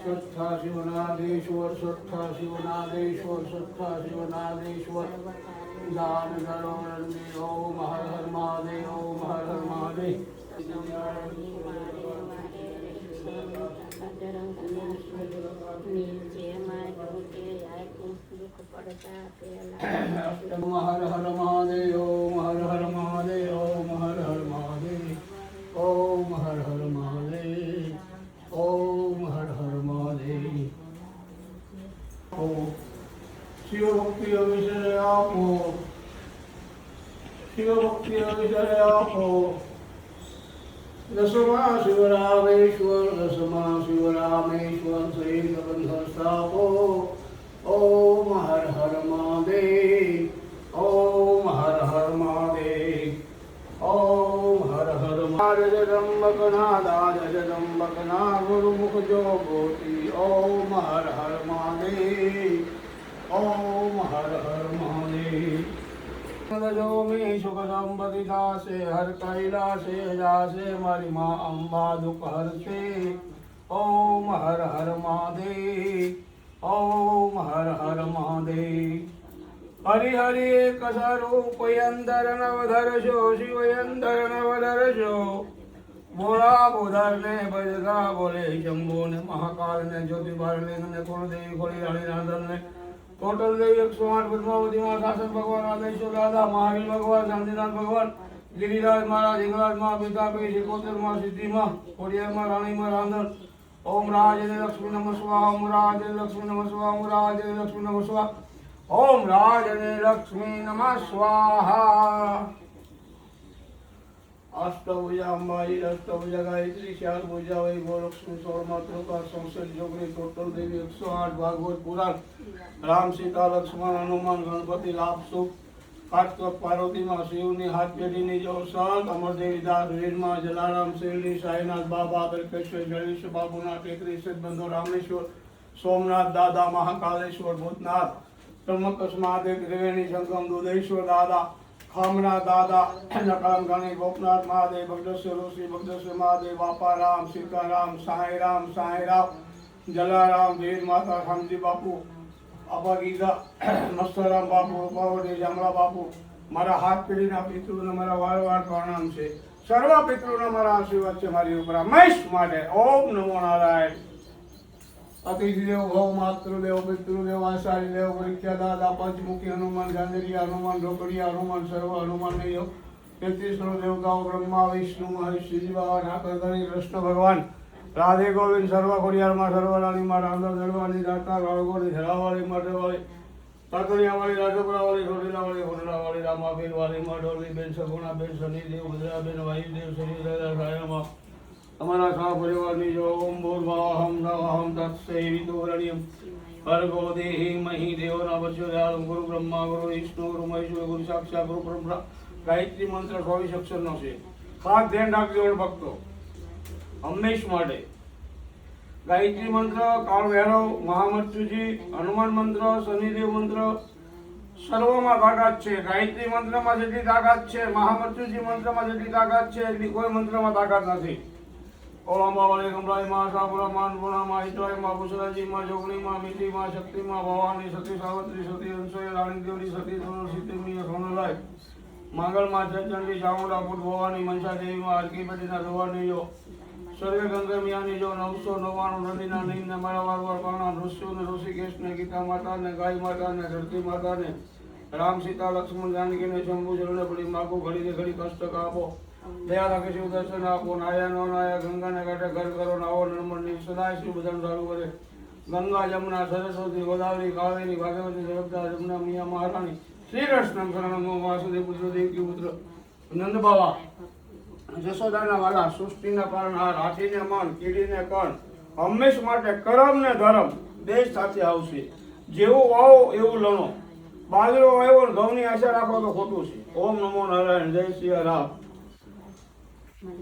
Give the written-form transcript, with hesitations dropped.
सत्था शिवनागेश्वर सत्था शिवनागेश्वर सत्था शिवनागेश्वर दान करो ओम हर हर महादेव ओम हर हर महादेव ओम हर हर महादेव ओम हर हर महादेव ओम हर हर महादेव ओम हर हर महादेव ओम हर हर महादेव। शिव भक्ति अविषय आपो शिव भक्ति अविषय आपो दसमा शिवरामेश्वर दसमा शिवरामेश्वर सहित बंध स्थापो ओम हर हर महादेव ओम हर हर महादेव ओम हर हर जगदम्बकनादा जगदम्बकना गुरुमुख जो गोती ओम हर हर महादेव ओम हर हर महादेव जो में सुख संपत्ति दासे हर कैलासे जासे मारी माँ अम्बा दुख हरते ओम हर हर महादेव ओम हर हर महादेव हरि हरि एक स्वरूप यंदर नवधरशो शिव यंदर नवधरशो बोला बोधर ने बजगा बोले शंभु ने महाकाल ने ज्योतिबालिंग ने कुलदेवी खोली रानी नादन ने टोटल देवी 108 पद्मावती माँ शासन भगवान आदेश्वर दादा महावीर भगवान शांतिनाथ भगवान गिरिराज महाराज हिंगराज माँ पिता पे शिकोतर माँ सिद्धि माँ कोडिया माँ रानी माँ रांधन ओम राज लक्ष्मी नमः स्वाहा ओम राज लक्ष्मी नमः स्वाहा ओम राज लक्ष्मी नमः स्वाहा ओम राज लक्ष्मी नमः स्वाहा। अष्टभुजा अम्बाई अष्टभुजा गायत्री चार भुजा वही गोलक्ष्मी सौर मात्रों का संसद जोगनी टोटल देवी 108 भागवत पुराण राम सीता लक्ष्मण हनुमान गणपति लाभ सुख कार्तिक पार्वती माँ शिवनी हाथ पेढ़ी जो संत अमरदेवी दास वीरमा जलाराम शिरडी साईनाथ बाबा कल्पेश्वर जलेश्वर बाबूनाथ टेकरी सिद्धबंधु रामेश्वर सोमनाथ दादा महाकालेश्वर भूतनाथ त्र्यंबकेश्वर महादेव त्रिवेणी संगम दुधेश्वर दादा खामना दादा नकलम गणी गोपनाथ महादेव भगदेश्वर ऋषि भगदेश्वर महादेव बापा राम सीताराम साई राम जलाराम वीर माता शांति बापू अपा गीता मस्तराम बापू रूपावटी जमला बापू मारा हाथ पीढ़ीना पितृने मारा वारंवार प्रणाम છે સર્વ પિતૃને મારા આશીર્વાદ છે મારી ઉપર હંમેશ માટે ઓમ નમો નારાયણ। अतिथि देव भव मातृदेव पितृदेव आचार्य देव परीक्षा दादा पंचमुखी हनुमान गांधीरिया हनुमान ढोकड़िया हनुमान सर्व हनुमान देव 33 देवताओं ब्रह्मा विष्णु महेश श्री बाबा ठाकर गणी कृष्ण भगवान राधे गोविंद सर्व खोड़ियार माँ सर्वरानी माँ राधा दरवानी दाता गाड़गोड़ी झरावाली मटरवाली तातड़िया वाली राजपुरा वाली घोड़ीला वाली घोड़ला वाली रामाबीर वाली माँ डोली बेन सगुणा बेन शनि देव भद्रा बेन वायुदेव शनि साया माँ हमारा सा परिवार जो ओम भूर्भुवः नवः तत्सवितुर्वरेण्यं भर्गो देहि महि देवो न प्रचोदयात् गुरु ब्रह्मा गुरु विष्णु गुरु महेश्वर गुरु साक्षात् गुरु ब्रह्मा गायत्री मंत्र 24 अक्षरનો છે ખાસ ધ્યાન રાખજો ભક્તો હંમેશ માટે ગાયત્રી મંત્ર કાળ ભૈરવ મહામૃત્યુજી હનુમાન મંત્ર શનિદેવ મંત્ર સર્વમાં તાકાત છે ગાયત્રી મંત્રમાં જેટલી તાકાત છે મહામૃત્યુજી મંત્રમાં જેટલી તાકાત છે એટલી કોઈ મંત્રમાં તાકાત નથી। ओम अंबावाली कमलाई माँ सापुरा माँ अन्नपूर्णा माँ हितवाई माँ कुशलाजी माँ जोगनी माँ मीठी माँ शक्ति माँ भवानी सती सावित्री सती अंशोय रानी देवरी सती सोनल सीतेमी सोनलाय मंगल माँ चंडी चामुंडा पुट भवानी मनसा देवी माँ हरकी पटीना भवानी जो स्वर्ग गंगा मियानी जो 999 नदीना नीम ने मारा वार वार पाना ऋषियों ने ऋषिकेश ने गीता माता ने गाय माता ने धरती माता ने राम सीता लक्ष्मण जानकी ने शंभु चरण पड़ी माँ को घड़ी ने घड़ी कष्ट का आपो दया राखे शिव दर्शन आपो नाया नो नाया गंगा ने कांठे घर करो नावो नर्मदे सदाय शिव भजन चालू करे गंगा जमुना सरस्वती गोदावरी कावेरी भागवती सरस्वती जमुना मिया महारानी श्री कृष्ण शरणम वासुदेव पुत्र देवकी पुत्र नंद बाबा जसोदाना वाला सृष्टिना पालनहार हाथीने मन कीડીને કણ હંમેશ માટે કરમ ને ધર્મ બે સાથે આવશે. જેવું વાવો એવું લણો. બાજરો વાવ્યો ને ઘઉંની આશા રાખો તો ખોટું છે. ઓમ નમો નારાયણ. જય શ્રી રામ.